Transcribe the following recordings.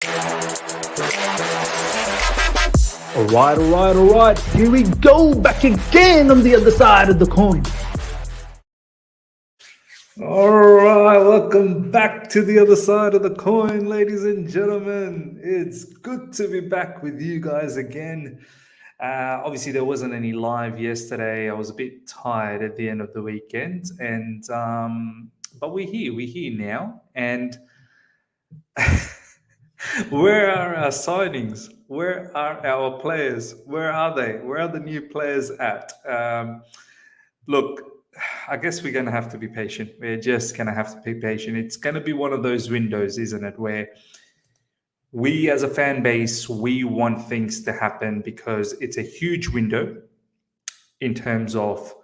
All right. Here we go, back again on the other side of the coin. All right, welcome back to the other side of the coin, ladies and gentlemen. It's good to be back with you guys again. Obviously, there wasn't any live yesterday. I was a bit tired at the end of the weekend, and but we're here. We're here now, and where are our signings? Where are our players? Where are they? Where are the new players at? Look, I guess we're going to have to be patient. We're just going to have to be patient. It's going to be one of those windows, isn't it, where we as a fan base, we want things to happen because it's a huge window in terms of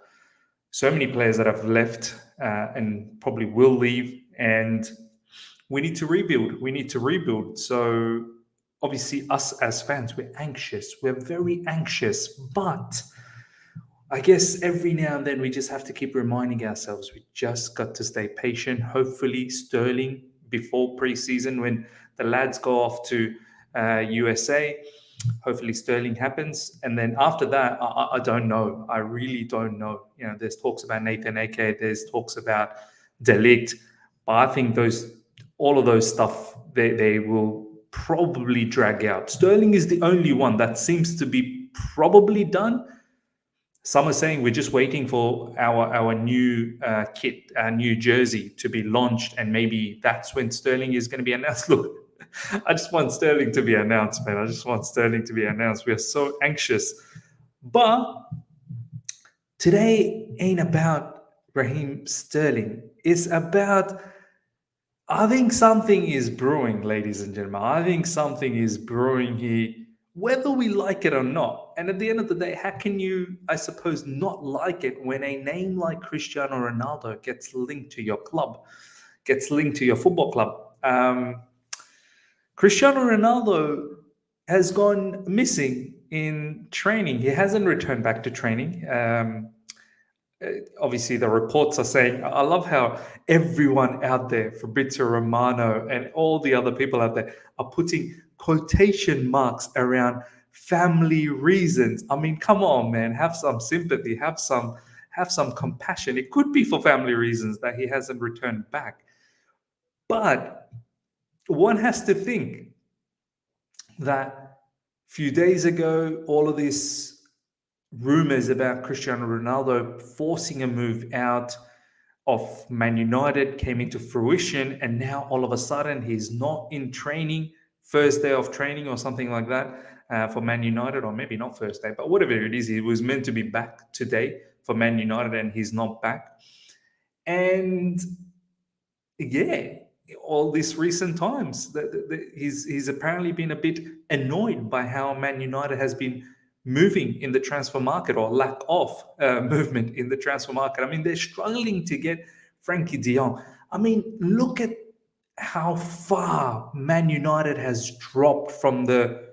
so many players that have left and probably will leave. And we need to rebuild. We need to rebuild. So obviously, us as fans, we're anxious. We're very anxious. But I guess every now and then we just have to keep reminding ourselves we just got to stay patient. Hopefully, Sterling before preseason, when the lads go off to USA, hopefully Sterling happens, and then after that, I don't know. I really don't know. You know, there's talks about Nathan Ake, there's talks about De Ligt, but I think all of those stuff they will probably drag out. Sterling is the only one that seems to be probably done. Some are saying we're just waiting for our new kit, our new jersey to be launched, and maybe that's when Sterling is going to be announced. Look, I just want Sterling to be announced, man. I just want Sterling to be announced. We are so anxious. But today ain't about Raheem Sterling. It's about, I think something is brewing, ladies and gentlemen. I think something is brewing here, whether we like it or not. And at the end of the day, how can you, I suppose, not like it when a name like Cristiano Ronaldo gets linked to your club, gets linked to your football club? Cristiano Ronaldo has gone missing in training. He hasn't returned back to training. Obviously, the reports are saying, I love how everyone out there, Fabrizio Romano and all the other people out there, are putting quotation marks around family reasons. I mean, come on, man, have some sympathy, have some compassion. It could be for family reasons that he hasn't returned back. But one has to think that a few days ago, all of these rumors about Cristiano Ronaldo forcing a move out of Man United came into fruition, and now all of a sudden he's not in training, first day of training or something like that for Man United, or maybe not first day, but whatever it is, he was meant to be back today for Man United and he's not back. And yeah, all these recent times, he's apparently been a bit annoyed by how Man United has been moving in the transfer market, or lack of movement in the transfer market. I mean, they're struggling to get Frankie de Jong. I mean, look at how far Man United has dropped from the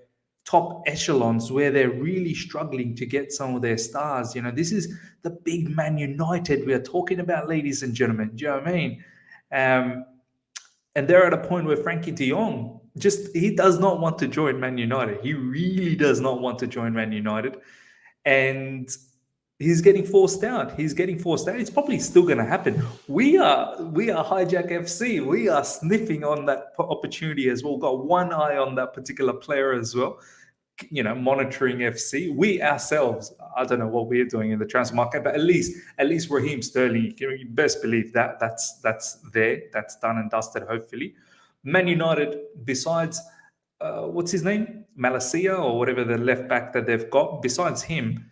top echelons, where they're really struggling to get some of their stars. You know, this is the big Man United we are talking about, ladies and gentlemen. Do you know what I mean? And they're at a point where Frankie de Jong he does not want to join Man United. He really does not want to join Man United, and he's getting forced out. He's getting forced out. It's probably still going to happen. We are Hijack FC. We are sniffing on that opportunity as well. Got one eye on that particular player as well. You know, monitoring FC. We ourselves, I don't know what we're doing in the transfer market, but at least Raheem Sterling, you best believe that's there, that's done and dusted. Hopefully, Man United, besides what's his name, Malacia or whatever, the left back that they've got, besides him,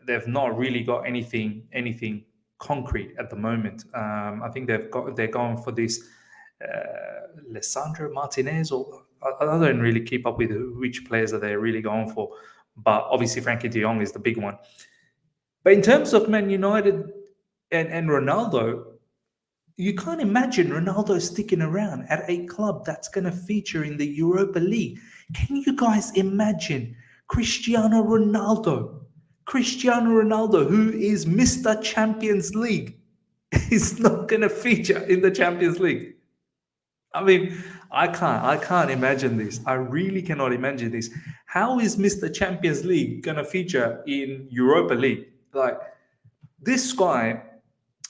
they've not really got anything concrete at the moment. I think they're going for this Lissandro Martinez, or I don't really keep up with which players are they really going for, but obviously Frankie de Jong is the big one. But in terms of Man United and Ronaldo, you can't imagine Ronaldo sticking around at a club that's going to feature in the Europa League. Can you guys imagine Cristiano Ronaldo, who is Mr. Champions League, is not going to feature in the Champions League? I mean, I can't imagine this. I really cannot imagine this. How is Mr. Champions League gonna feature in Europa League? Like this guy,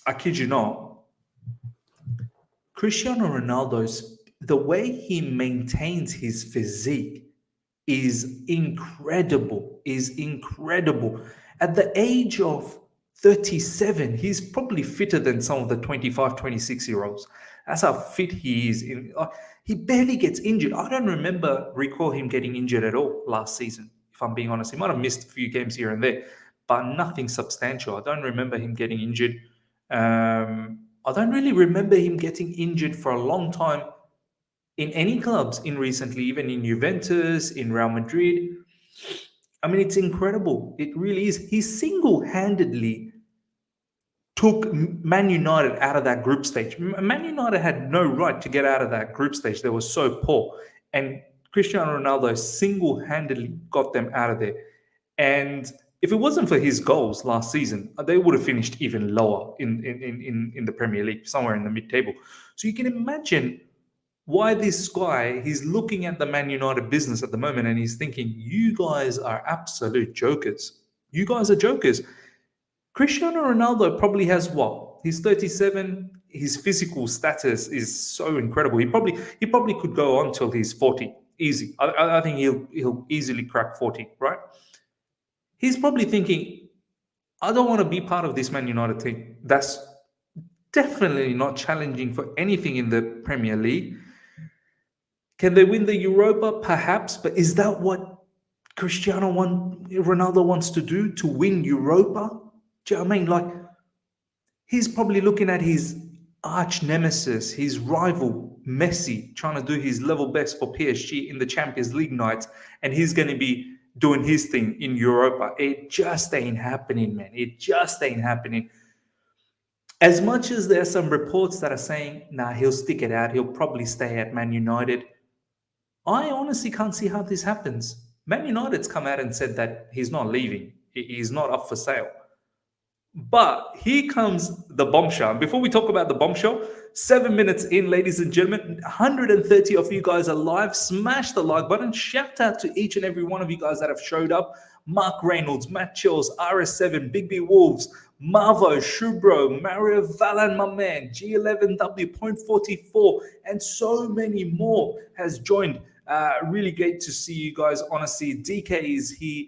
I kid you not, Cristiano Ronaldo's the way he maintains his physique is incredible. At the age of 37, he's probably fitter than some of the 25, 26 year olds. That's how fit he is. He barely gets injured. I don't recall him getting injured at all last season, if I'm being honest. He might have missed a few games here and there, but nothing substantial. I don't remember him getting injured. I don't really remember him getting injured for a long time in any clubs in recently, even in Juventus, in Real Madrid. I mean, it's incredible. It really is. He single handedly took Man United out of that group stage. Man United had no right to get out of that group stage. They were so poor. And Cristiano Ronaldo single handedly got them out of there. And if it wasn't for his goals last season, they would have finished even lower in the Premier League, somewhere in the mid table. So you can imagine why this guy, he's looking at the Man United business at the moment and he's thinking, you guys are absolute jokers. You guys are jokers. Cristiano Ronaldo probably has what? He's 37. His physical status is so incredible. He probably could go on till he's 40. Easy. I think he'll easily crack 40, right? He's probably thinking, I don't want to be part of this Man United team. That's definitely not challenging for anything in the Premier League. Can they win the Europa? Perhaps, but is that what Ronaldo wants to do, to win Europa? Do you know what I mean? Like, he's probably looking at his arch nemesis, his rival Messi, trying to do his level best for PSG in the Champions League nights, and he's going to be doing his thing in Europa. It just ain't happening, man. It just ain't happening. As much as there are some reports that are saying, nah, he'll stick it out, he'll probably stay at Man United. I honestly can't see how this happens. Man United's come out and said that he's not leaving. He's not up for sale. But here comes the bombshell. And before we talk about the bombshell, 7 minutes in, ladies and gentlemen, 130 of you guys are live. Smash the like button. Shout out to each and every one of you guys that have showed up. Mark Reynolds, Matt Chills, RS7, Big B Wolves, Marvo, Shubro, Mario Valan, my man, G11W, Point 44, and so many more has joined. Really great to see you guys. Honestly, DK is here.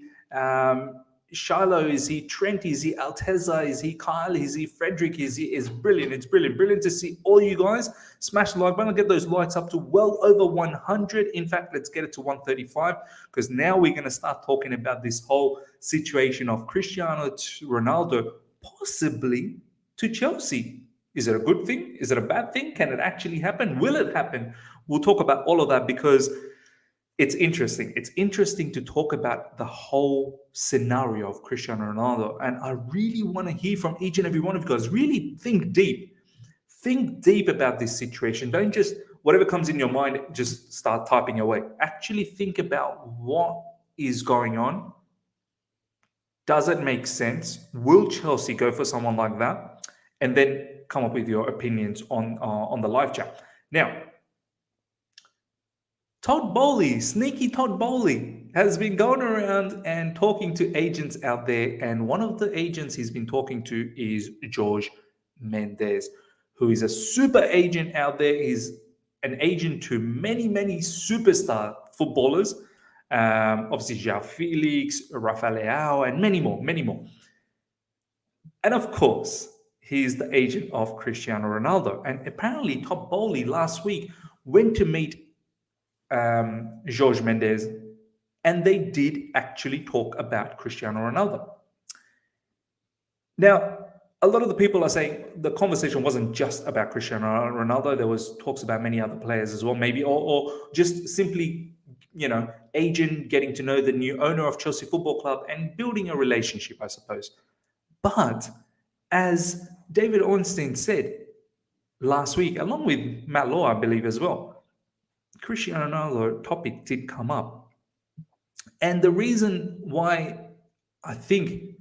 Shiloh is he, Trent is he, Alteza is he, Kyle is he, Frederick is he. Is brilliant. It's brilliant to see all you guys. Smash the like button, get those likes up to well over 100. In fact, let's get it to 135, because now we're going to start talking about this whole situation of Cristiano Ronaldo possibly to Chelsea. Is it a good thing? Is it a bad thing? Can it actually happen? Will it happen? We'll talk about all of that, because it's interesting. It's interesting to talk about the whole scenario of Cristiano Ronaldo. And I really want to hear from each and every one of you guys. Really think deep. Think deep about this situation. Don't just, whatever comes in your mind, just start typing away. Actually think about what is going on. Does it make sense? Will Chelsea go for someone like that? And then come up with your opinions on the live chat. Now, Todd Bowley, sneaky Todd Bowley, has been going around and talking to agents out there. And one of the agents he's been talking to is George Mendes, who is a super agent out there. He's an agent to many, many superstar footballers. Obviously, João Felix, Rafael Leao, and many more, many more. And of course, he's the agent of Cristiano Ronaldo. And apparently, Todd Bowley last week went to meet Jorge Mendes, and they did actually talk about Cristiano Ronaldo. Now, a lot of the people are saying the conversation wasn't just about Cristiano Ronaldo. There was talks about many other players as well, maybe, or just simply, agent getting to know the new owner of Chelsea Football Club and building a relationship, I suppose. But as David Ornstein said last week, along with Matt Law, I believe as well, Cristiano Ronaldo topic did come up. And the reason why I think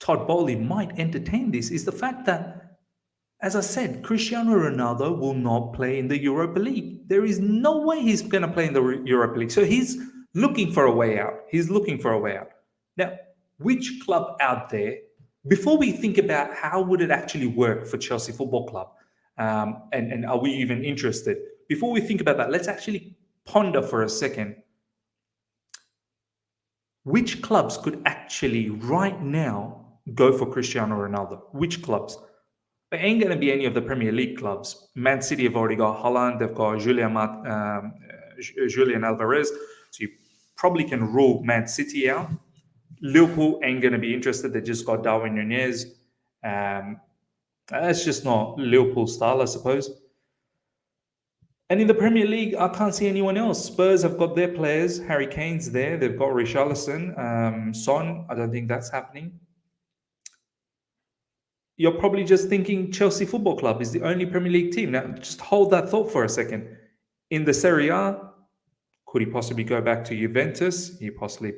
Todd Bowley might entertain this is the fact that As I said, Cristiano Ronaldo will not play in the Europa League. There is no way he's going to play in the Europa League. So he's looking for a way out. He's looking for a way out. Now, which club out there, before we think about how would it actually work for Chelsea Football Club, and are we even interested? Before we think about that, let's actually ponder for a second which clubs could actually right now go for Cristiano Ronaldo? Which clubs? It ain't going to be any of the Premier League clubs. Man City have already got Haaland, they've got Julian Alvarez, so you probably can rule Man City out. Liverpool ain't going to be interested. They just got Darwin Nunez. That's just not Liverpool style, I suppose. And in the Premier League, I can't see anyone else. Spurs have got their players. Harry Kane's there. They've got Richarlison. Son, I don't think that's happening. You're probably just thinking Chelsea Football Club is the only Premier League team. Now, just hold that thought for a second. In the Serie A, could he possibly go back to Juventus? He possibly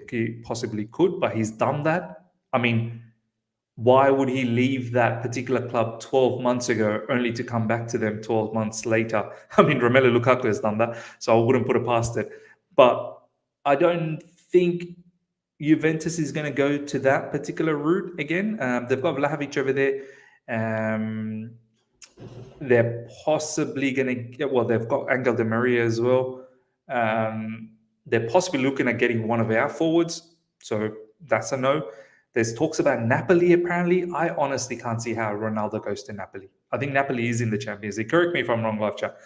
could, but he's done that. I mean, why would he leave that particular club 12 months ago only to come back to them 12 months later? I mean, Romelu Lukaku has done that, so I wouldn't put it past it. But I don't think Juventus is going to go to that particular route again. They've got Vlahovic over there. They're possibly going to get, well, they've got Angel Di Maria as well. They're possibly looking at getting one of our forwards. So that's a no. There's talks about Napoli, apparently. I honestly can't see how Ronaldo goes to Napoli. I think Napoli is in the Champions League. Correct me if I'm wrong, live chat.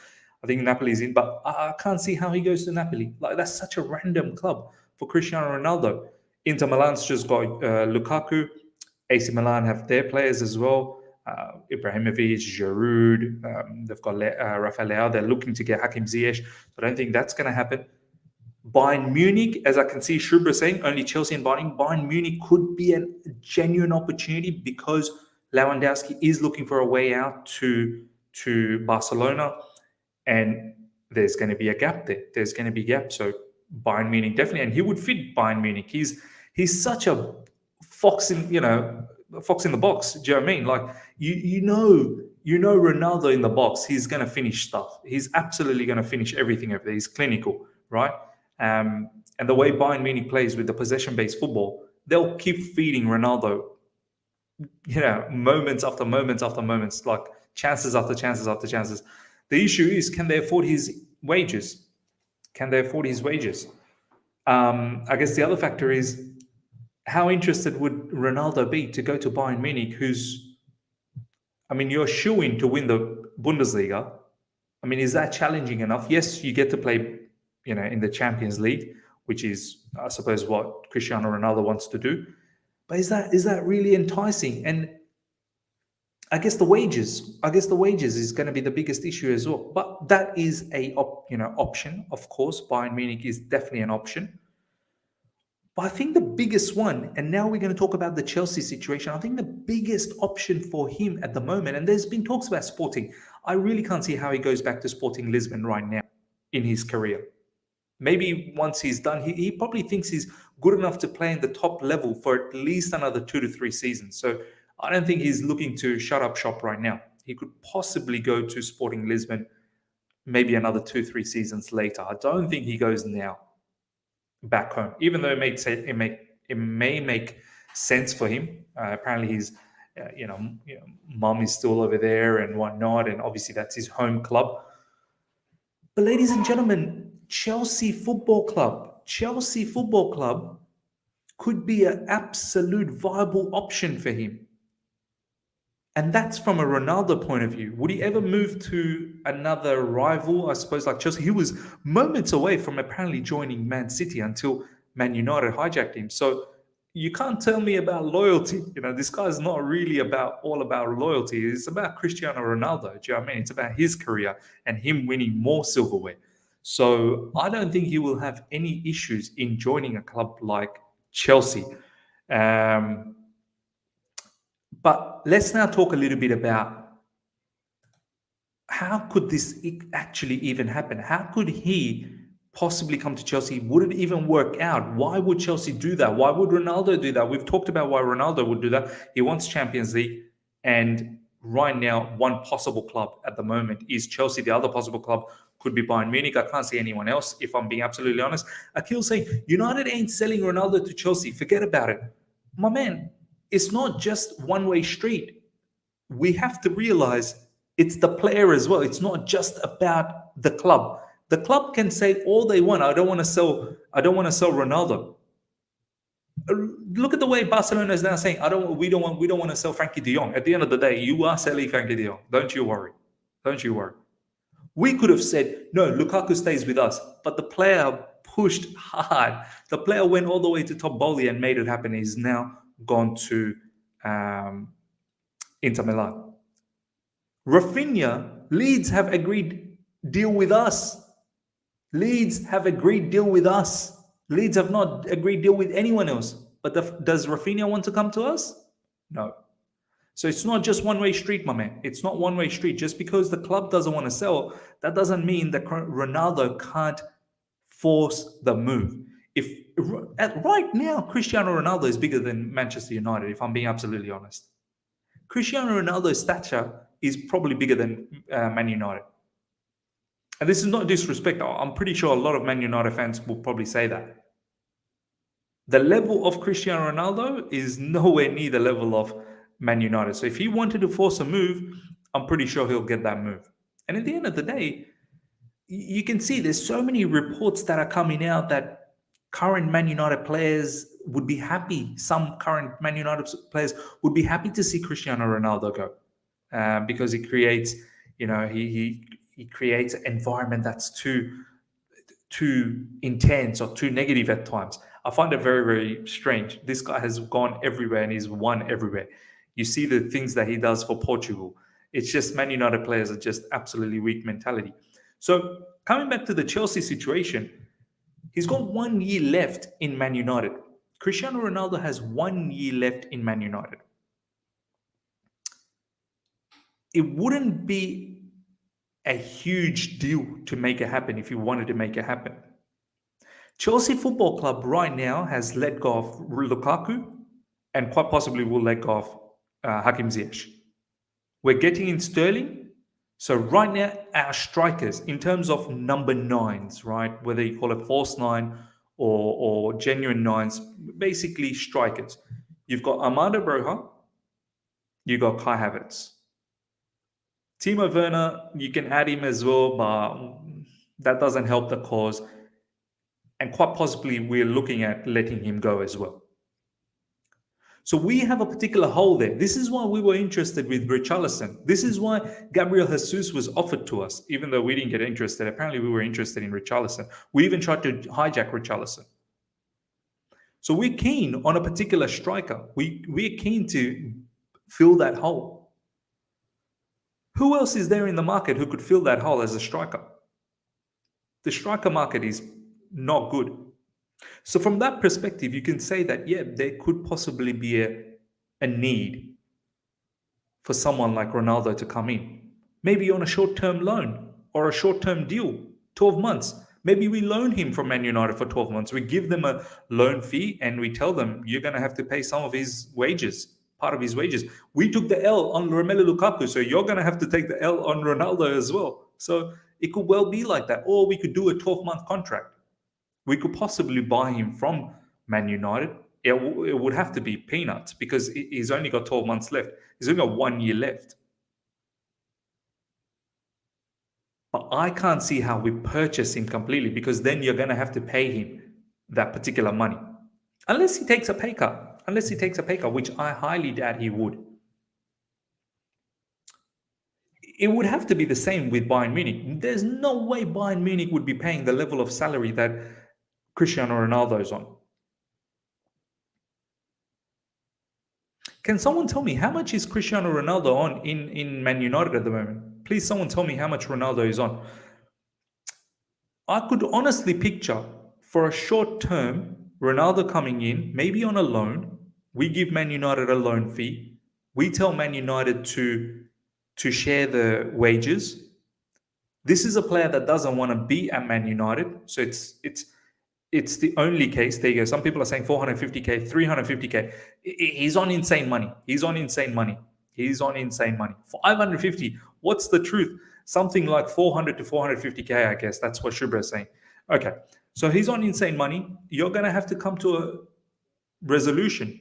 I think Napoli is in, but I can't see how he goes to Napoli. Like, that's such a random club for Cristiano Ronaldo. Inter Milan's just got Lukaku. AC Milan have their players as well. Ibrahimovic, Giroud. They've got Rafael Leao. They're looking to get Hakim Ziyech. I don't think that's going to happen. Bayern Munich, as I can see Shubra saying, only Chelsea and Bayern Munich could be a genuine opportunity because Lewandowski is looking for a way out to Barcelona, and there's going to be a gap there. There's going to be a gap. So Bayern Munich definitely, and he would fit Bayern Munich. He's such a fox in the box. Do you know what I mean? Like you know Ronaldo in the box. He's going to finish stuff. He's absolutely going to finish everything over there. He's clinical, right? And the way Bayern Munich plays with the possession-based football, they'll keep feeding Ronaldo, moments after moments after moments, like chances after chances after chances. The issue is, can they afford his wages? Can they afford his wages? I guess the other factor is, how interested would Ronaldo be to go to Bayern Munich, you're shoo-in to win the Bundesliga. I mean, is that challenging enough? Yes, you get to play in the Champions League, which is, I suppose, what Cristiano Ronaldo wants to do. But is that really enticing? And I guess the wages is going to be the biggest issue as well. But that is a option, of course. Bayern Munich is definitely an option. But I think the biggest one, and now we're going to talk about the Chelsea situation, I think the biggest option for him at the moment, and there's been talks about Sporting. I really can't see how he goes back to Sporting Lisbon right now in his career. Maybe once he's done, he probably thinks he's good enough to play in the top level for at least another 2 to 3 seasons. So I don't think he's looking to shut up shop right now. He could possibly go to Sporting Lisbon maybe another 2-3 seasons later. I don't think he goes now back home, even though it may make sense for him. Apparently his mum is still over there and whatnot, and obviously that's his home club. But ladies and gentlemen, Chelsea Football Club could be an absolute viable option for him. And that's from a Ronaldo point of view. Would he ever move to another rival, I suppose, like Chelsea? He was moments away from apparently joining Man City until Man United hijacked him. So you can't tell me about loyalty. This guy's not really all about loyalty. It's about Cristiano Ronaldo. Do you know what I mean? It's about his career and him winning more silverware. So I don't think he will have any issues in joining a club like Chelsea. But let's now talk a little bit about how could this actually even happen? How could he possibly come to Chelsea? Would it even work out? Why would Chelsea do that? Why would Ronaldo do that? We've talked about why Ronaldo would do that. He wants Champions League, and right now, one possible club at the moment is Chelsea. The other possible club could be Bayern Munich. I can't see anyone else, if I'm being absolutely honest. Akil's saying, United ain't selling Ronaldo to Chelsea. Forget about it. My man, it's not just one-way street. We have to realize it's the player as well. It's not just about the club. The club can say all they want. I don't want to sell Ronaldo. Look at the way Barcelona is now saying, we don't want to sell Frankie de Jong. At the end of the day, you are selling Frankie de Jong. Don't you worry. Don't you worry. We could have said, no, Lukaku stays with us. But the player pushed hard. The player went all the way to Top Bowley and made it happen. He's now gone to Inter Milan. Rafinha, Leeds have agreed deal with us. Leeds have agreed deal with us. Leeds have not agreed deal with anyone else. But does Rafinha want to come to us? No. So it's not just one-way street, my man. It's not one-way street. Just because the club doesn't want to sell, that doesn't mean that Ronaldo can't force the move. Right now, Cristiano Ronaldo is bigger than Manchester United, if I'm being absolutely honest. Cristiano Ronaldo's stature is probably bigger than Man United. And this is not disrespect. I'm pretty sure a lot of Man United fans will probably say that. The level of Cristiano Ronaldo is nowhere near the level of Man United. So if he wanted to force a move, I'm pretty sure he'll get that move. And at the end of the day, you can see there's so many reports that are coming out that current Man United players would be happy. Some current Man United players would be happy to see Cristiano Ronaldo go because he creates, he creates an environment that's too intense or too negative at times. I find it very, very strange. This guy has gone everywhere and he's won everywhere. You see the things that he does for Portugal. It's just Man United players are just absolutely weak mentality. So coming back to the Chelsea situation, he's got 1 year left in Man United. Cristiano Ronaldo has 1 year left in Man United. It wouldn't be a huge deal to make it happen if you wanted to make it happen. Chelsea Football Club right now has let go of Lukaku and quite possibly will let go of Hakim Ziyech. We're getting in Sterling. So right now, our strikers, in terms of number nines, right, whether you call it false nine or genuine nines, basically strikers. You've got Armando Broja, you've got Kai Havertz. Timo Werner, you can add him as well, but that doesn't help the cause. And quite possibly, we're looking at letting him go as well. So we have a particular hole there. This is why we were interested with Richarlison. This is why Gabriel Jesus was offered to us, even though we didn't get interested. Apparently, we were interested in Richarlison. We even tried to hijack Richarlison. So we're keen on a particular striker. We're keen to fill that hole. Who else is there in the market who could fill that hole as a striker? The striker market is not good. So from that perspective, you can say that, yeah, there could possibly be a need for someone like Ronaldo to come in. Maybe on a short-term loan or a short-term deal, 12 months. Maybe we loan him from Man United for 12 months. We give them a loan fee and we tell them, you're going to have to pay some of his wages, part of his wages. We took the L on Romelu Lukaku, so you're going to have to take the L on Ronaldo as well. So it could well be like that. Or we could do a 12-month contract. We could possibly buy him from Man United. It would have to be peanuts because he's only got 12 months left. He's only got 1 year left. But I can't see how we purchase him completely because then you're going to have to pay him that particular money. Unless he takes a pay cut. Which I highly doubt he would. It would have to be the same with Bayern Munich. There's no way Bayern Munich would be paying the level of salary that Cristiano Ronaldo is on. Can someone tell me how much is Cristiano Ronaldo on in Man United at the moment? Please, someone tell me how much Ronaldo is on. I could honestly picture for a short term, Ronaldo coming in, maybe on a loan. We give Man United a loan fee. We tell Man United to share the wages. This is a player that doesn't want to be at Man United. So it's the only case. There you go. Some people are saying 450K, 350K. He's on insane money. He's on insane money. 550. What's the truth? Something like 400 to 450K, I guess. That's what Shubra is saying. Okay. So he's on insane money. You're going to have to come to a resolution.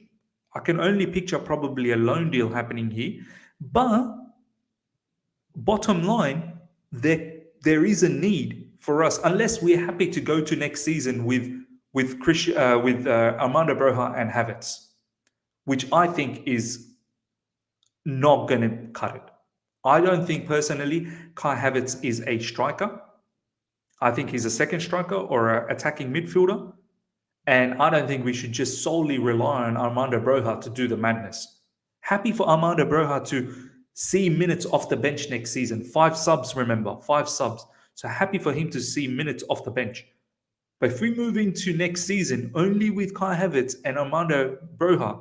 I can only picture probably a loan deal happening here. But bottom line, there is a need for us, unless we're happy to go to next season with Armando Broja and Havertz, which I think is not going to cut it. I don't think personally Kai Havertz is a striker. I think he's a second striker or an attacking midfielder. And I don't think we should just solely rely on Armando Broja to do the madness. Happy for Armando Broja to see minutes off the bench next season. 5 subs, remember, 5 subs. So happy for him to see minutes off the bench. But if we move into next season only with Kai Havertz and Armando Broja,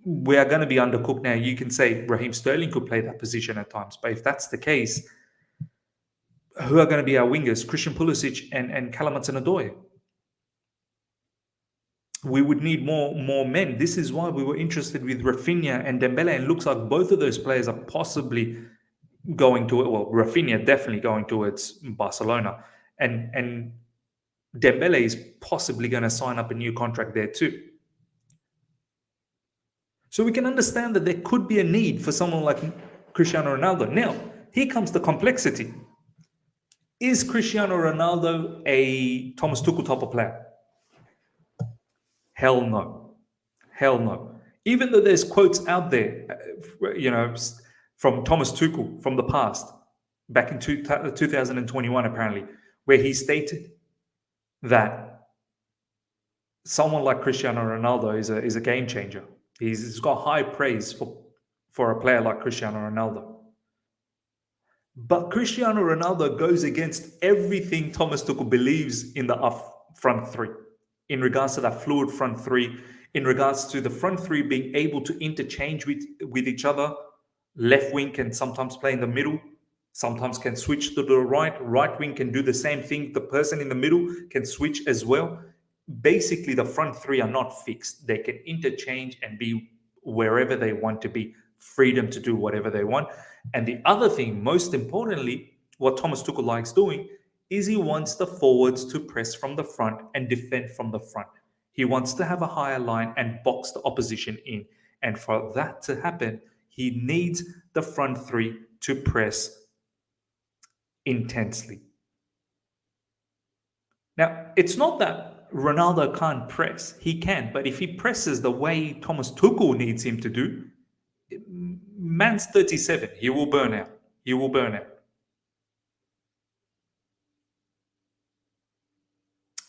we are going to be undercooked now. You can say Raheem Sterling could play that position at times. But if that's the case, who are going to be our wingers? Christian Pulisic and Callum Hudson-Odoi. We would need more men. This is why we were interested with Rafinha and Dembele. And it looks like both of those players are possibly going to, well, Rafinha definitely going towards Barcelona. And Dembele is possibly going to sign up a new contract there too. So we can understand that there could be a need for someone like Cristiano Ronaldo. Now, here comes the complexity. Is Cristiano Ronaldo a Thomas Tuchel type of player? Hell no. Hell no. Even though there's quotes out there, from Thomas Tuchel from the past, back in 2021 apparently, where he stated that someone like Cristiano Ronaldo is a game changer. He's got high praise for a player like Cristiano Ronaldo. But Cristiano Ronaldo goes against everything Thomas Tuchel believes in the front three, in regards to that fluid front three, in regards to the front three being able to interchange with each other. Left wing can sometimes play in the middle, sometimes can switch to the right. Right wing can do the same thing. The person in the middle can switch as well. Basically, the front three are not fixed. They can interchange and be wherever they want to be, freedom to do whatever they want. And the other thing, most importantly, what Thomas Tuchel likes doing is he wants the forwards to press from the front and defend from the front. He wants to have a higher line and box the opposition in. And for that to happen, he needs the front three to press intensely. Now, it's not that Ronaldo can't press. He can. But if he presses the way Thomas Tuchel needs him to do, man's 37. He will burn out. He will burn out.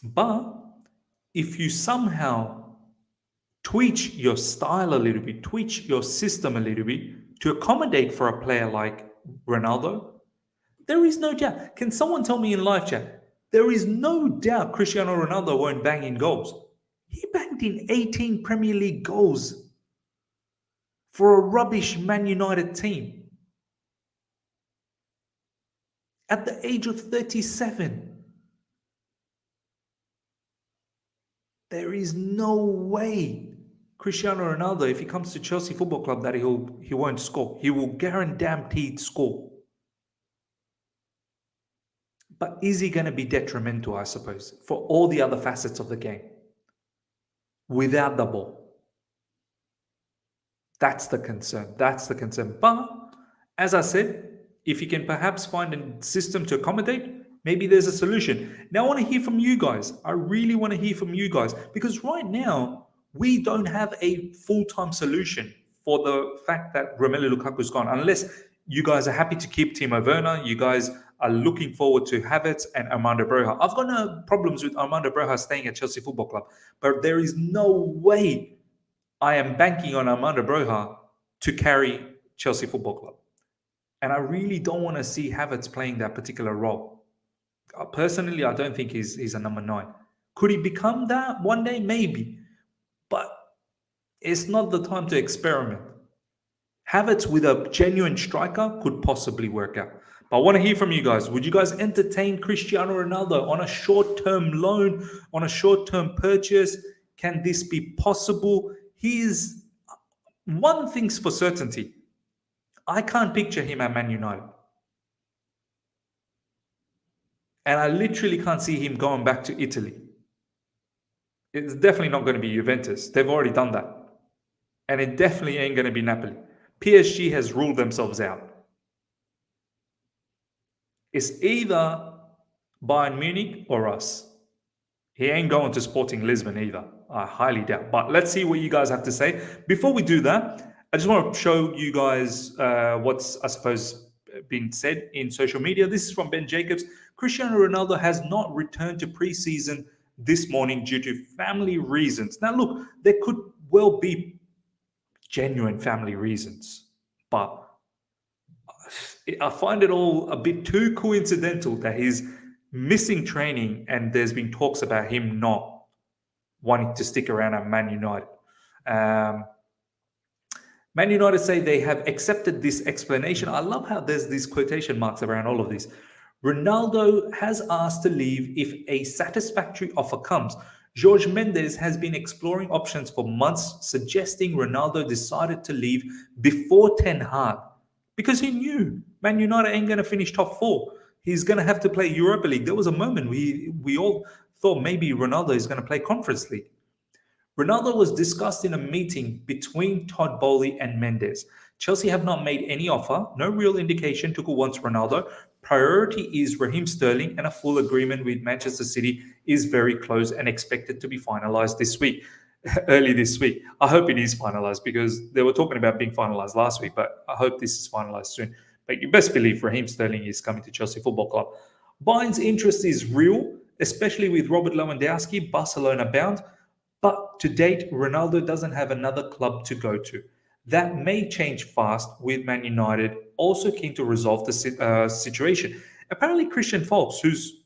But if you somehow tweak your style a little bit, tweak your system a little bit to accommodate for a player like Ronaldo, there is no doubt. Can someone tell me in live chat? There is no doubt Cristiano Ronaldo won't bang in goals. He banged in 18 Premier League goals for a rubbish Man United team at the age of 37. There is no way Cristiano Ronaldo, if he comes to Chelsea Football Club, that he won't score. He will guaranteed score. But is he going to be detrimental, I suppose, for all the other facets of the game without the ball? That's the concern. That's the concern. But as I said, if you can perhaps find a system to accommodate, maybe there's a solution. Now I want to hear from you guys. I really want to hear from you guys, because right now we don't have a full-time solution for the fact that Romelu Lukaku's gone. Unless you guys are happy to keep Timo Werner, you guys are looking forward to Havertz and Armando Broja. I've got no problems with Armando Broja staying at Chelsea Football Club, but there is no way I am banking on Armando Broja to carry Chelsea Football Club. And I really don't want to see Havertz playing that particular role. Personally, I don't think he's a number 9. Could he become that one day? Maybe. But it's not the time to experiment. Havertz with a genuine striker could possibly work out. But I want to hear from you guys. Would you guys entertain Cristiano Ronaldo on a short-term loan, on a short-term purchase? Can this be possible? He is One thing's for certainty. I can't picture him at Man United. And I literally can't see him going back to Italy. It's definitely not going to be Juventus. They've already done that. And it definitely ain't going to be Napoli. PSG has ruled themselves out. It's either Bayern Munich or us. He ain't going to Sporting Lisbon either. I highly doubt. But let's see what you guys have to say. Before we do that, I just want to show you guys what's, I suppose, being said in social media. This is from Ben Jacobs. Cristiano Ronaldo has not returned to preseason this morning due to family reasons. Now, look, there could well be genuine family reasons, but I find it all a bit too coincidental that he's missing training and there's been talks about him not wanting to stick around at Man United. Um, Man United say they have accepted this explanation. I love how there's these quotation marks around all of this. Ronaldo has asked to leave if a satisfactory offer comes. Jorge Mendes has been exploring options for months, suggesting Ronaldo decided to leave before Ten Hag because he knew Man United ain't going to finish top four. He's going to have to play Europa League. There was a moment we all thought maybe Ronaldo is going to play Conference League. Ronaldo was discussed in a meeting between Todd Bowley and Mendes. Chelsea have not made any offer, no real indication to who wants Ronaldo. Priority is Raheem Sterling, and a full agreement with Manchester City is very close and expected to be finalised this week, early this week. I hope it is finalised because they were talking about being finalised last week, but I hope this is finalised soon. But you best believe Raheem Sterling is coming to Chelsea Football Club. Bayern's interest is real, especially with Robert Lewandowski, Barcelona bound. But to date, Ronaldo doesn't have another club to go to. That may change fast with Man United also keen to resolve the situation. Apparently, Christian Folks, who's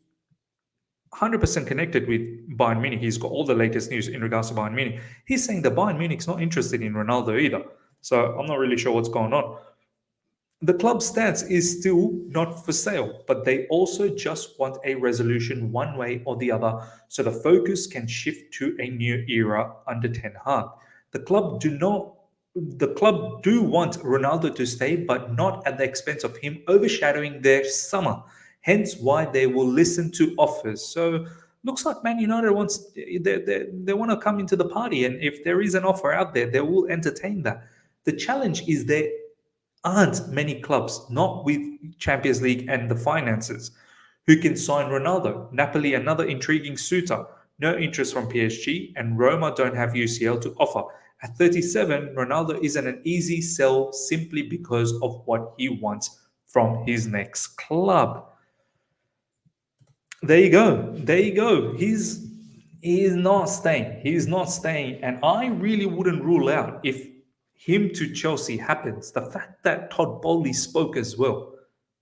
100% connected with Bayern Munich, he's got all the latest news in regards to Bayern Munich. He's saying that Bayern Munich's not interested in Ronaldo either. So I'm not really sure what's going on. The club's stance is still not for sale, but they also just want a resolution one way or the other so the focus can shift to a new era under Ten Hag. The club do want Ronaldo to stay, but not at the expense of him overshadowing their summer. Hence why they will listen to offers. So looks like Man United they want to come into the party, and if there is an offer out there, they will entertain that. The challenge is there aren't many clubs, not with Champions League and the finances, who can sign Ronaldo. Napoli, another intriguing suitor. No interest from PSG, and Roma don't have UCL to offer. At 37, Ronaldo isn't an easy sell simply because of what he wants from his next club. There you go. There you go. He's not staying. He's not staying. And I really wouldn't rule out if him to Chelsea happens. The fact that Todd Bowley spoke as well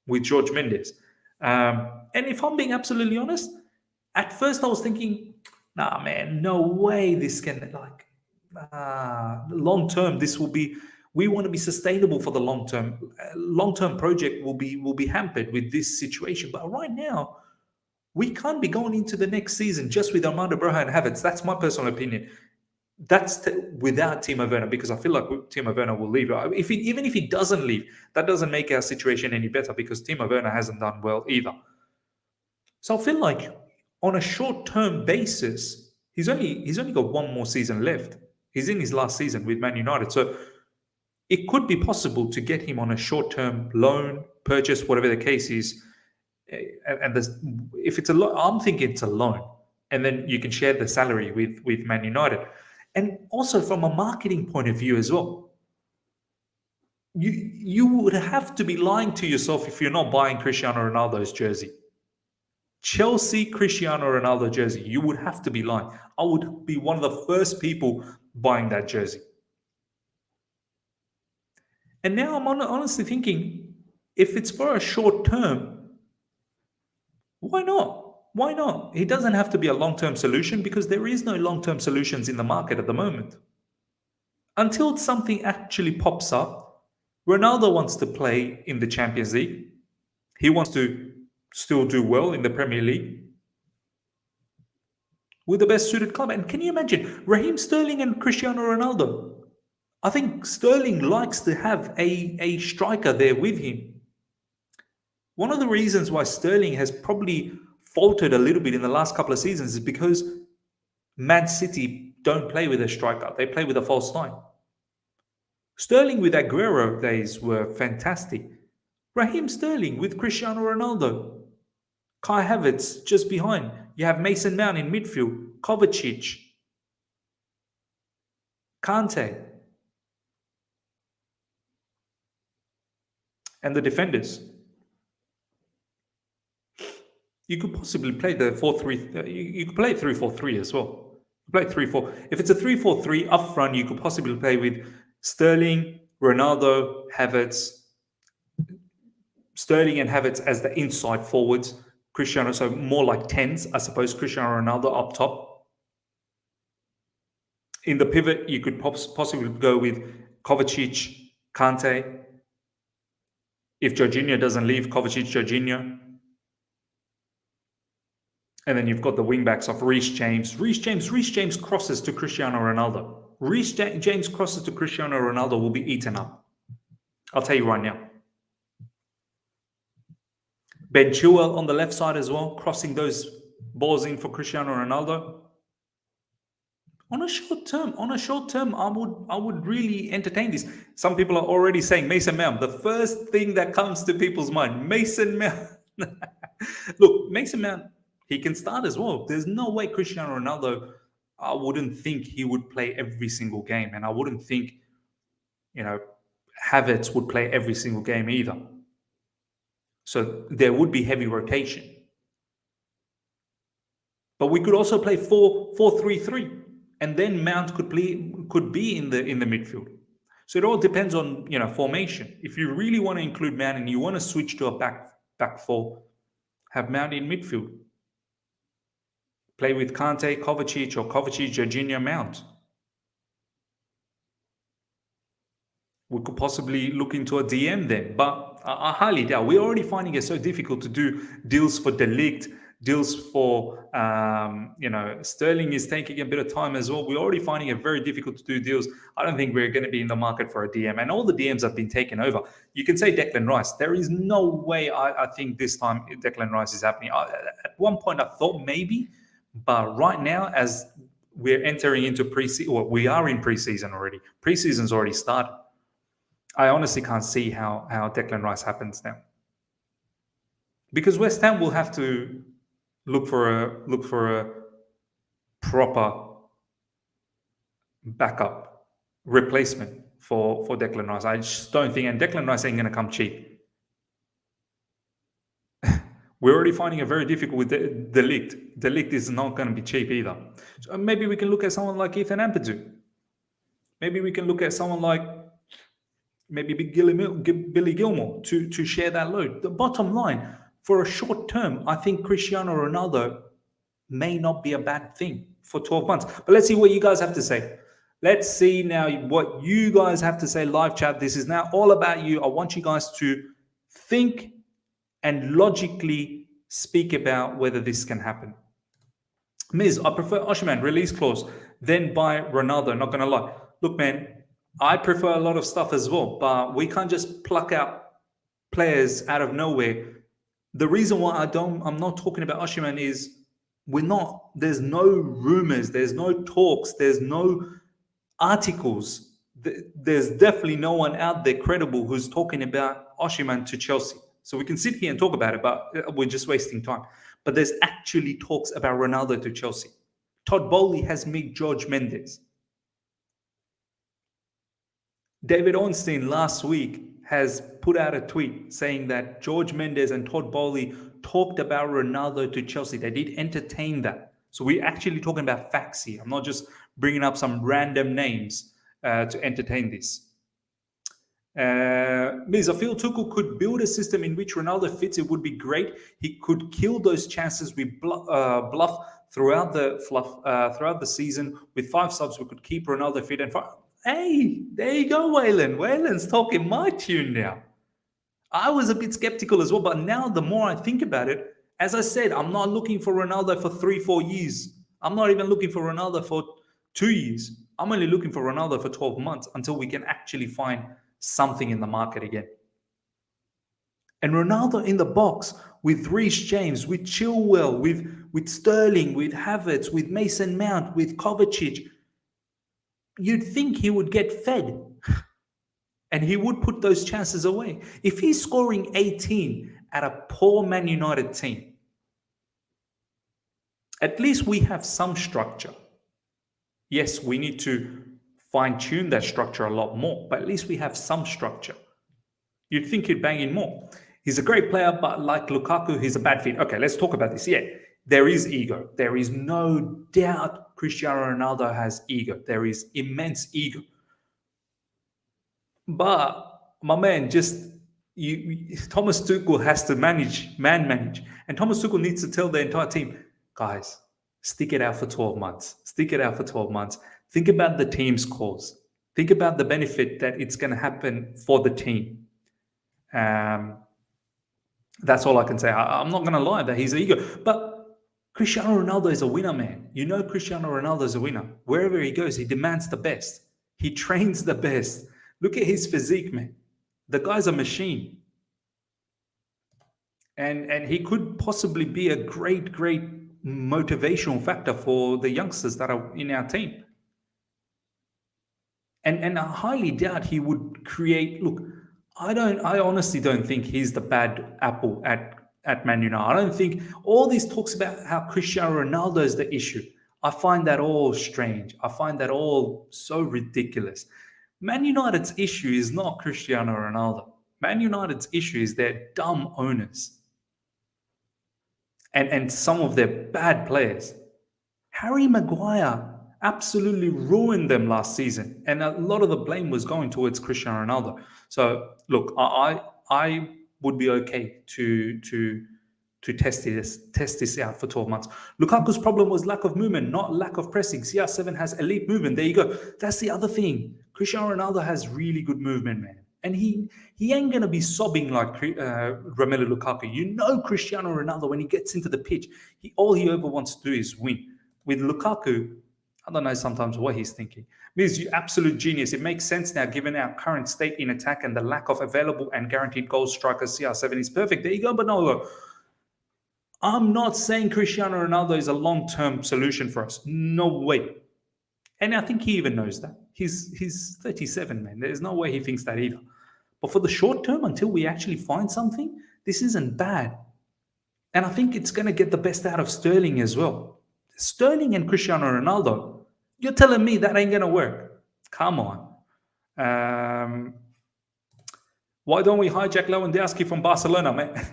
with George Mendes. And if I'm being absolutely honest, at first I was thinking, nah, man, no way this can long term. This will be. We want to be sustainable for the long term. Long term project will be hampered with this situation. But right now, we can't be going into the next season just with Armando Broja and Havertz. That's my personal opinion. That's without Timo Werner, because I feel like Timo Werner will leave. Even if he doesn't leave, that doesn't make our situation any better because Timo Werner hasn't done well either. So I feel like on a short-term basis, he's only got one more season left. He's in his last season with Man United, so it could be possible to get him on a short-term loan, purchase, whatever the case is. And if it's a loan, I'm thinking it's a loan, and then you can share the salary with Man United. And also from a marketing point of view as well, you would have to be lying to yourself if you're not buying Cristiano Ronaldo's jersey. Chelsea Cristiano Ronaldo jersey, you would have to be lying. I would be one of the first people buying that jersey. And now I'm honestly thinking, if it's for a short term, why not? Why not? It doesn't have to be a long-term solution because there is no long-term solutions in the market at the moment. Until something actually pops up, Ronaldo wants to play in the Champions League. He wants to still do well in the Premier League with the best suited club. And can you imagine Raheem Sterling and Cristiano Ronaldo? I think Sterling likes to have a striker there with him. One of the reasons why Sterling has probably faltered a little bit in the last couple of seasons is because Man City don't play with a striker. They play with a false nine. Sterling with Aguero days were fantastic. Raheem Sterling with Cristiano Ronaldo. Kai Havertz just behind. You have Mason Mount in midfield. Kovacic. Kante. And the defenders. You could possibly play the 4-3. You could play 3-4-3 as well. Play 3-4. If it's a 3-4-3 up front, you could possibly play with Sterling, Ronaldo, Havertz, Sterling and Havertz as the inside forwards. Cristiano, so more like 10s, I suppose. Cristiano Ronaldo up top. In the pivot, you could possibly go with Kovacic, Kante. If Jorginho doesn't leave, Kovacic, Jorginho. And then you've got the wing backs of Reece James. Reece James crosses to Cristiano Ronaldo. Reece James crosses to Cristiano Ronaldo will be eaten up. I'll tell you right now. Ben Chilwell on the left side as well, crossing those balls in for Cristiano Ronaldo. On a short term, I would really entertain this. Some people are already saying Mason Mount. The first thing that comes to people's mind, Mason Mount. Look, Mason Mount, he can start as well. There's no way Cristiano Ronaldo, I wouldn't think he would play every single game. And I wouldn't think, Havertz would play every single game either. So there would be heavy rotation. But we could also play 4-3-3. And then Mount could be in the midfield. So it all depends on formation. If you really want to include Mount and you want to switch to a back four, have Mount in midfield. Play with Kante, Kovacic, or Kovacic, Jorginho, Mount. We could possibly look into a DM then, but I highly doubt. We're already finding it so difficult to do deals for De Ligt, deals for Sterling is taking a bit of time as well. We're already finding it very difficult to do deals. I don't think we're going to be in the market for a DM, and all the DMs have been taken over. You can say Declan Rice. There is no way I think this time Declan Rice is happening. At one point I thought maybe, but right now as we're entering into preseason, or we are in preseason already. Preseason's already started. I honestly can't see how Declan Rice happens now, because West Ham will have to look for a proper backup replacement for Declan Rice. I just don't think, and Declan Rice ain't going to come cheap. We're already finding it very difficult with De Ligt. De Ligt is not going to be cheap either. So maybe we can look at someone like Ethan Ampadu. Maybe we can look at someone like Billy Gilmore to share that load. The bottom line, for a short term, I think Cristiano Ronaldo may not be a bad thing for 12 months. But let's see what you guys have to say. Let's see now what you guys have to say live chat. This is now all about you. I want you guys to think and logically speak about whether this can happen. Miz, I prefer Osimhen release clause, then buy Ronaldo. Not going to lie. Look, man, I prefer a lot of stuff as well, but we can't just pluck out players out of nowhere. The reason why I'm not talking about Osimhen is there's no rumors, there's no talks, there's no articles. There's definitely no one out there credible who's talking about Osimhen to Chelsea. So we can sit here and talk about it, but we're just wasting time. But there's actually talks about Ronaldo to Chelsea. Todd Bowley has met George Mendes. David Ornstein last week has put out a tweet saying that George Mendes and Todd Bowley talked about Ronaldo to Chelsea. They did entertain that. So we're actually talking about facts here. I'm not just bringing up some random names to entertain this. Miz, I feel Tuchel could build a system in which Ronaldo fits. It would be great. He could kill those chances we bluff throughout the season. With 5 subs, we could keep Ronaldo fit and Hey, there you go, Waylon. Waylon's talking my tune now. I was a bit skeptical as well, but now the more I think about it, as I said, I'm not looking for Ronaldo for 3-4 years. I'm not even looking for Ronaldo for 2 years. I'm only looking for Ronaldo for 12 months until we can actually find something in the market again. And Ronaldo in the box with Reece James, with Chilwell, with Sterling, with Havertz, with Mason Mount, with Kovacic, you'd think he would get fed and he would put those chances away. If he's scoring 18 at a poor Man United team, at least we have some structure. Yes, we need to fine-tune that structure a lot more, but at least we have some structure. You'd think he'd bang in more. He's a great player, but like Lukaku, he's a bad fit. Okay, let's talk about this. Yeah, there is ego. There is no doubt Cristiano Ronaldo has ego. There is immense ego. But my man, Thomas Tuchel has to manage. And Thomas Tuchel needs to tell the entire team, guys, stick it out for 12 months. Stick it out for 12 months. Think about the team's cause. Think about the benefit that it's going to happen for the team. That's all I can say. I'm not going to lie that he's ego. But Cristiano Ronaldo is a winner, man. You know Cristiano Ronaldo is a winner. Wherever he goes, he demands the best. He trains the best. Look at his physique, man. The guy's a machine. And he could possibly be a great motivational factor for the youngsters that are in our team. And I highly doubt he would create. Look, I honestly don't think he's the bad apple at Man United. I don't think all these talks about how Cristiano Ronaldo is the issue. I find that all strange. I find that all so ridiculous. Man United's issue is not Cristiano Ronaldo. Man United's issue is their dumb owners and some of their bad players. Harry Maguire absolutely ruined them last season, and a lot of the blame was going towards Cristiano Ronaldo. So look, I would be okay to test this out for 12 months. Lukaku's problem was lack of movement, not lack of pressing. CR7 has elite movement. There you go. That's the other thing. Cristiano Ronaldo has really good movement, man. And he ain't going to be sobbing like Romelu Lukaku. You know Cristiano Ronaldo, when he gets into the pitch, all he ever wants to do is win. With Lukaku, I don't know sometimes what he's thinking. Miz, you absolute genius. It makes sense now given our current state in attack and the lack of available and guaranteed goal strikers. CR7 is perfect. There you go, Manolo. I'm not saying Cristiano Ronaldo is a long-term solution for us. No way. And I think he even knows that. He's 37, man. There's no way he thinks that either. But for the short term, until we actually find something, this isn't bad. And I think it's going to get the best out of Sterling as well. Sterling and Cristiano Ronaldo, you're telling me that ain't going to work. Come on. Why don't we hijack Lewandowski from Barcelona, man?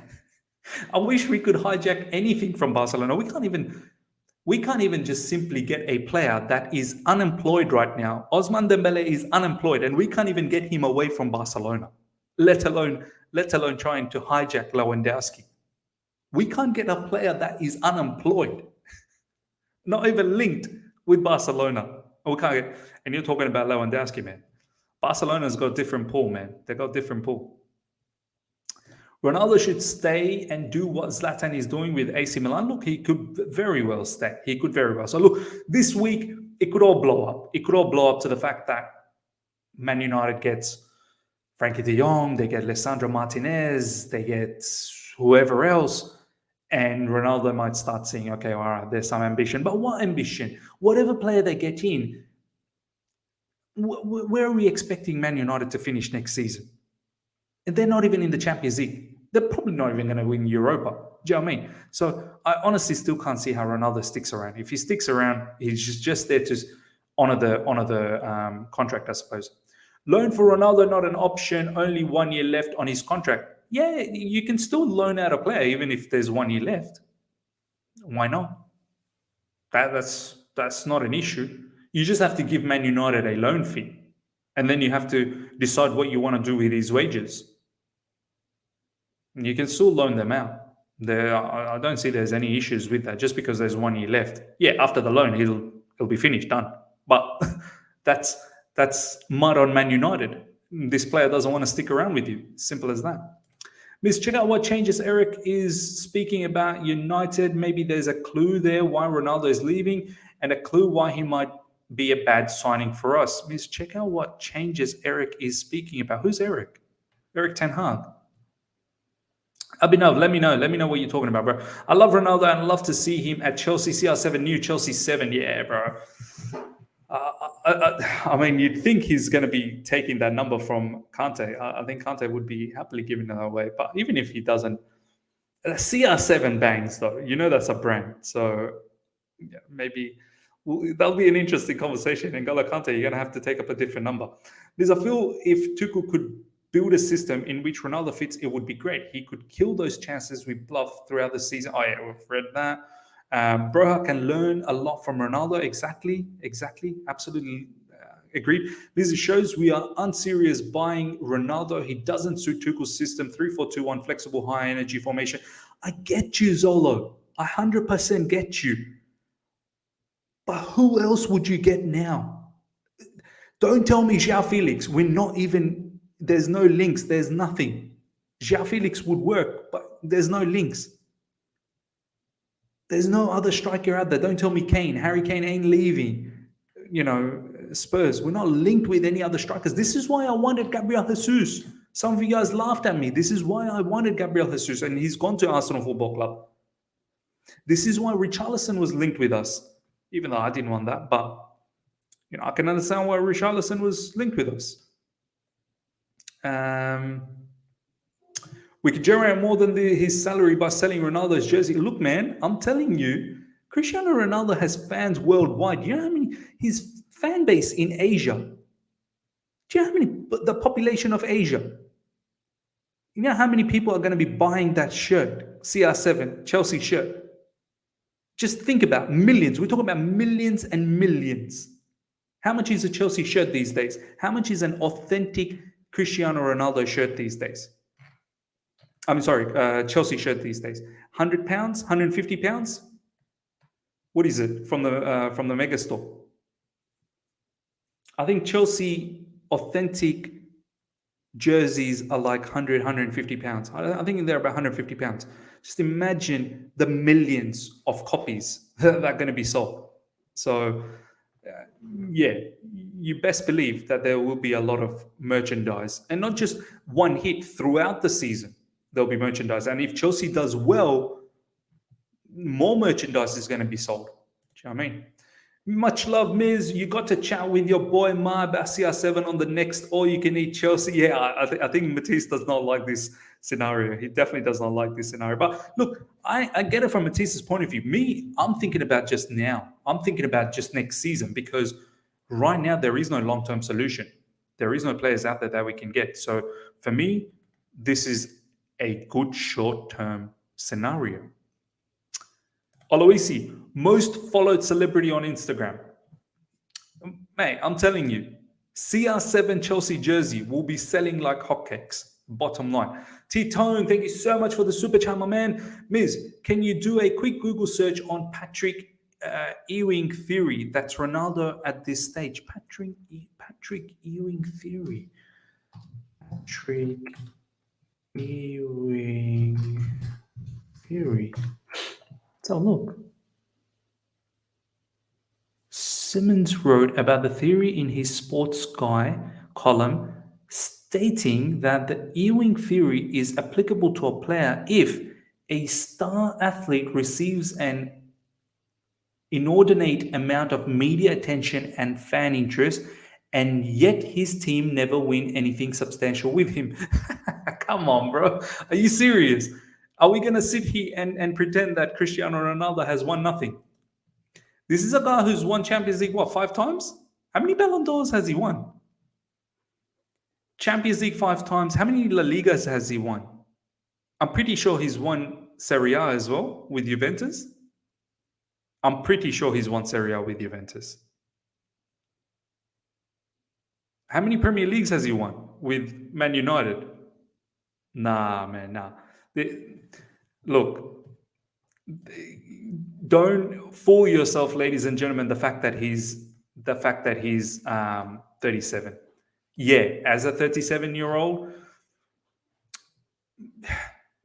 I wish we could hijack anything from Barcelona. We can't even just simply get a player that is unemployed right now. Ousmane Dembele is unemployed, and we can't even get him away from Barcelona, let alone trying to hijack Lewandowski. We can't get a player that is unemployed, not even linked with Barcelona. We can't get, and you're talking about Lewandowski, man. Barcelona's got a different pool, man. They got a different pool. Ronaldo should stay and do what Zlatan is doing with AC Milan. Look, he could very well stay. He could very well. So look, this week, it could all blow up. It could all blow up to the fact that Man United gets Frankie de Jong, they get Lisandro Martinez, they get whoever else, and Ronaldo might start saying, okay, all right, there's some ambition. But what ambition? Whatever player they get in, where are we expecting Man United to finish next season? And they're not even in the Champions League. They're probably not even going to win Europa. Do you know what I mean? So I honestly still can't see how Ronaldo sticks around. If he sticks around, he's just there to honor the contract, I suppose. Loan for Ronaldo, not an option. Only 1 year left on his contract. Yeah, you can still loan out a player even if there's 1 year left. Why not? That's not an issue. You just have to give Man United a loan fee. And then you have to decide what you want to do with his wages. You can still loan them out. I don't see there's any issues with that. Just because there's 1 year left, yeah, after the loan he'll be finished, done. But that's mud on Man United. This player doesn't want to stick around with you. Simple as that. Miss, check out what changes Eric is speaking about United. Maybe there's a clue there why Ronaldo is leaving, and a clue why he might be a bad signing for us. Miss, check out what changes Eric is speaking about. Who's Eric? Eric Ten Hag. Abhinav, let me know. Let me know what you're talking about, bro. I love Ronaldo and I love to see him at Chelsea. CR7 new Chelsea 7. Yeah, bro. I mean, you'd think he's going to be taking that number from Kante. I think Kante would be happily giving it away. But even if he doesn't, CR7 bangs, though. You know that's a brand. So yeah, maybe that'll be an interesting conversation. And N'Golo Kante, you're going to have to take up a different number. Because I feel if Tuchel could build a system in which Ronaldo fits, it would be great. He could kill those chances we bluff throughout the season. Oh, yeah, we've read that. Broha can learn a lot from Ronaldo. Exactly. Absolutely agreed. This shows we are unserious buying Ronaldo. He doesn't suit Tuchel's system. 3-4-2-1, flexible, high energy formation. I get you, Zolo. I 100% get you. But who else would you get now? Don't tell me João Felix. We're not even, there's no links. There's nothing. João Felix would work, but there's no links. There's no other striker out there. Don't tell me Kane. Harry Kane ain't leaving. Spurs. We're not linked with any other strikers. This is why I wanted Gabriel Jesus. Some of you guys laughed at me. This is why I wanted Gabriel Jesus, and he's gone to Arsenal Football Club. This is why Richarlison was linked with us, even though I didn't want that. But I can understand why Richarlison was linked with us. We could generate more than his salary by selling Ronaldo's jersey. Look, man, I'm telling you, Cristiano Ronaldo has fans worldwide. You know how many his fan base in Asia? Do you know how many the population of Asia? You know how many people are going to be buying that shirt, CR7 Chelsea shirt? Just think about millions. We're talking about millions and millions. How much is a Chelsea shirt these days? How much is an authentic Cristiano Ronaldo shirt these days? I'm sorry, Chelsea shirt these days. £100, £150? What is it from the mega store? I think Chelsea authentic jerseys are like £100, £150. I think they're about £150. Just imagine the millions of copies that are going to be sold. So, yeah, you best believe that there will be a lot of merchandise, and not just one hit throughout the season. There'll be merchandise, and if Chelsea does well, more merchandise is going to be sold. Do you know what I mean? Much love, Miz. You got to chat with your boy Ma about CR7 on the next All You Can Eat Chelsea. Yeah, I think Matisse does not like this scenario. He definitely does not like this scenario. But look, I get it from Matisse's point of view. Me, I'm thinking about just now. I'm thinking about just next season, because right now there is no long-term solution. There is no players out there that we can get. So for me, this is a good short-term scenario. Aloisi, most followed celebrity on Instagram. Mate, I'm telling you, CR7 Chelsea jersey will be selling like hotcakes. Bottom line. T-Tone, thank you so much for the super chat, my man. Miz, can you do a quick Google search on Patrick Ewing theory? That's Ronaldo at this stage. Patrick Ewing theory. Patrick Ewing theory. So look. Simmons wrote about the theory in his Sports Guy column, stating that the Ewing theory is applicable to a player if a star athlete receives an inordinate amount of media attention and fan interest, and yet his team never win anything substantial with him. Come on, bro. Are you serious? Are we going to sit here and pretend that Cristiano Ronaldo has won nothing? This is a guy who's won Champions League, 5 times? How many Ballon d'Ors has he won? Champions League 5 times. How many La Ligas has he won? I'm pretty sure he's won Serie A as well with Juventus. I'm pretty sure he's won Serie A with Juventus. How many Premier Leagues has he won with Man United? Nah, man, nah. Look, don't fool yourself, ladies and gentlemen, the fact that he's 37. Yeah, as a 37-year-old,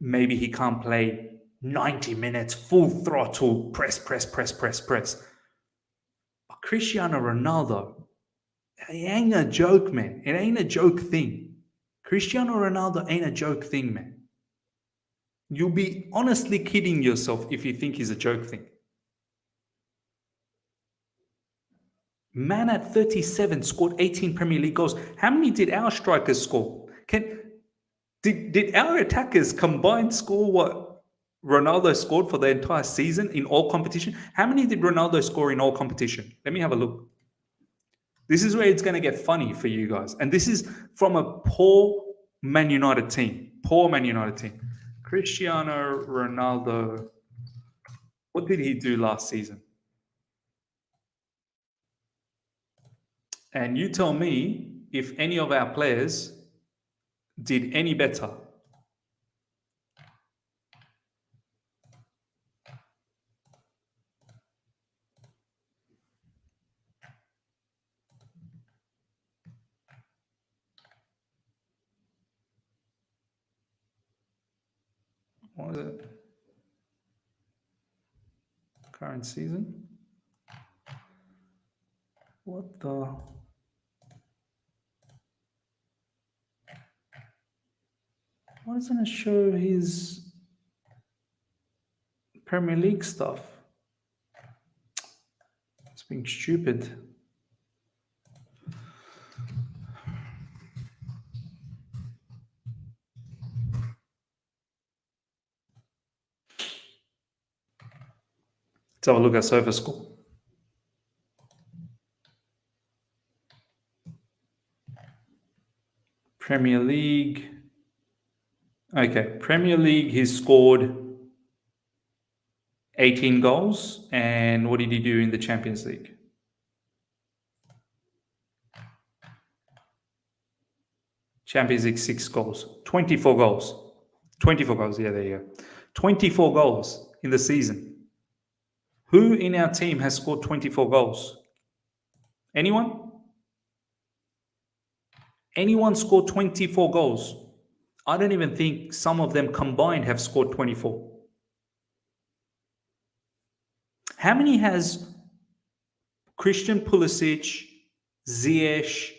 maybe he can't play 90 minutes full throttle press. But Cristiano Ronaldo, it ain't a joke, man. It ain't a joke thing. Cristiano Ronaldo ain't a joke thing, man. You'll be honestly kidding yourself if you think he's a joke thing. Man at 37 scored 18 Premier League goals. How many did our strikers score? Did our attackers combined score what Ronaldo scored for the entire season in all competition? How many did Ronaldo score in all competition? Let me have a look. This is where it's going to get funny for you guys. And this is from a poor Man United team. Poor Man United team. Cristiano Ronaldo. What did he do last season? And you tell me if any of our players did any better. What is it? Current season? What the? Why doesn't it show his Premier League stuff? It's being stupid. Let's have a look at Sofa Score. Premier League. Okay, Premier League, he's scored 18 goals. And what did he do in the Champions League? Champions League, 6 goals. 24 goals. 24 goals. Yeah, there you go. 24 goals in the season. Who in our team has scored 24 goals? Anyone? Anyone scored 24 goals? I don't even think some of them combined have scored 24. How many has Christian Pulisic, Ziyech,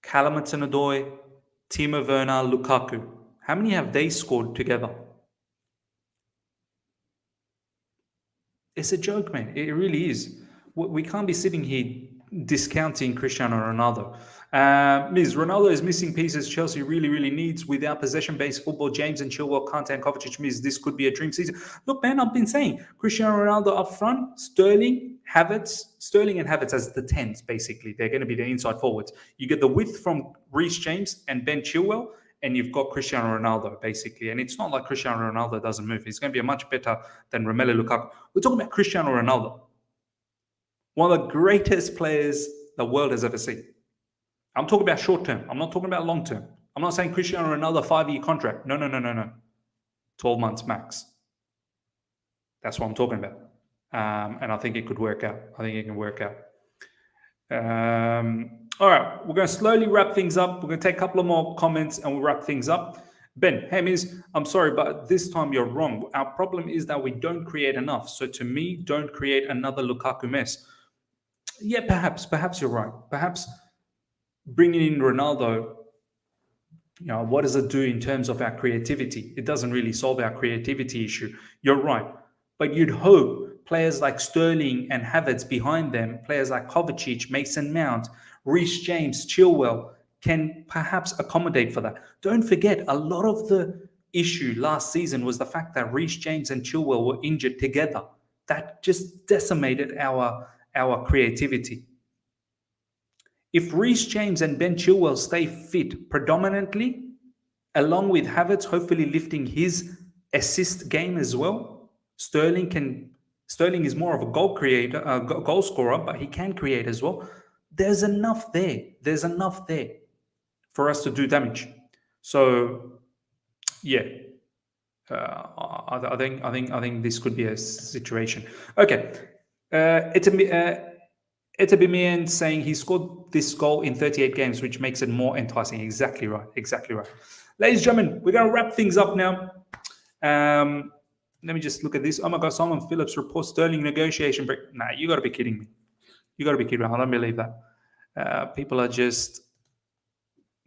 Callum Hudson-Odoi, Timo Werner, Lukaku? How many have they scored together? It's a joke, man. It really is. We can't be sitting here discounting Cristiano Ronaldo. Ms. Ronaldo is missing pieces Chelsea really, really needs. Without possession-based football, James and Chilwell, Kante and Kovacic, Ms. This could be a dream season. Look, man, I've been saying Cristiano Ronaldo up front, Sterling and Havertz as the 10s, basically. They're going to be the inside forwards. You get the width from Reece James and Ben Chilwell, and you've got Cristiano Ronaldo, basically. And it's not like Cristiano Ronaldo doesn't move. He's going to be a much better than Romelu Lukaku. We're talking about Cristiano Ronaldo, one of the greatest players the world has ever seen. I'm talking about short term. I'm not talking about long term. I'm not saying Cristiano Ronaldo 5-year contract. No. 12 months max. That's what I'm talking about. And I think it could work out. I think it can work out. All right, we're going to slowly wrap things up. We're going to take a couple of more comments and we'll wrap things up. Ben, hey, Miz, I'm sorry, but this time you're wrong. Our problem is that we don't create enough. So to me, don't create another Lukaku mess. Yeah, perhaps you're right. Perhaps bringing in Ronaldo, what does it do in terms of our creativity? It doesn't really solve our creativity issue. You're right. But you'd hope players like Sterling and Havertz behind them, players like Kovacic, Mason Mount, Reece James, Chilwell, can perhaps accommodate for that. Don't forget, a lot of the issue last season was the fact that Reece James and Chilwell were injured together. That just decimated our creativity. If Reece James and Ben Chilwell stay fit predominantly, along with Havertz hopefully lifting his assist game as well, Sterling is more of a goal scorer, but he can create as well. There's enough there. There's enough there for us to do damage. So, yeah, I think this could be a situation. Okay, Etabimian saying he scored this goal in 38 games, which makes it more enticing. Exactly right. Ladies and gentlemen, we're going to wrap things up now. Let me just look at this. Oh my God, Simon Phillips reports Sterling negotiation break. Nah, you got to be kidding me. You got to be kidding me. I don't believe that. People are just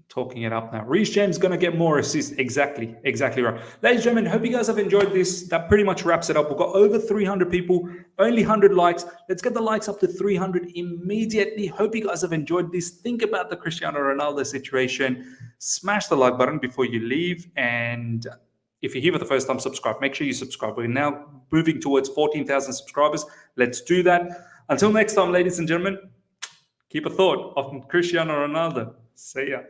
talking it up now. Reece James going to get more assists. Exactly right. Ladies and gentlemen, hope you guys have enjoyed this. That pretty much wraps it up. We've got over 300 people, only 100 likes. Let's get the likes up to 300 immediately. Hope you guys have enjoyed this. Think about the Cristiano Ronaldo situation. Smash the like button before you leave. And if you're here for the first time, subscribe. Make sure you subscribe. We're now moving towards 14,000 subscribers. Let's do that. Until next time, ladies and gentlemen, keep a thought of Cristiano Ronaldo. See ya.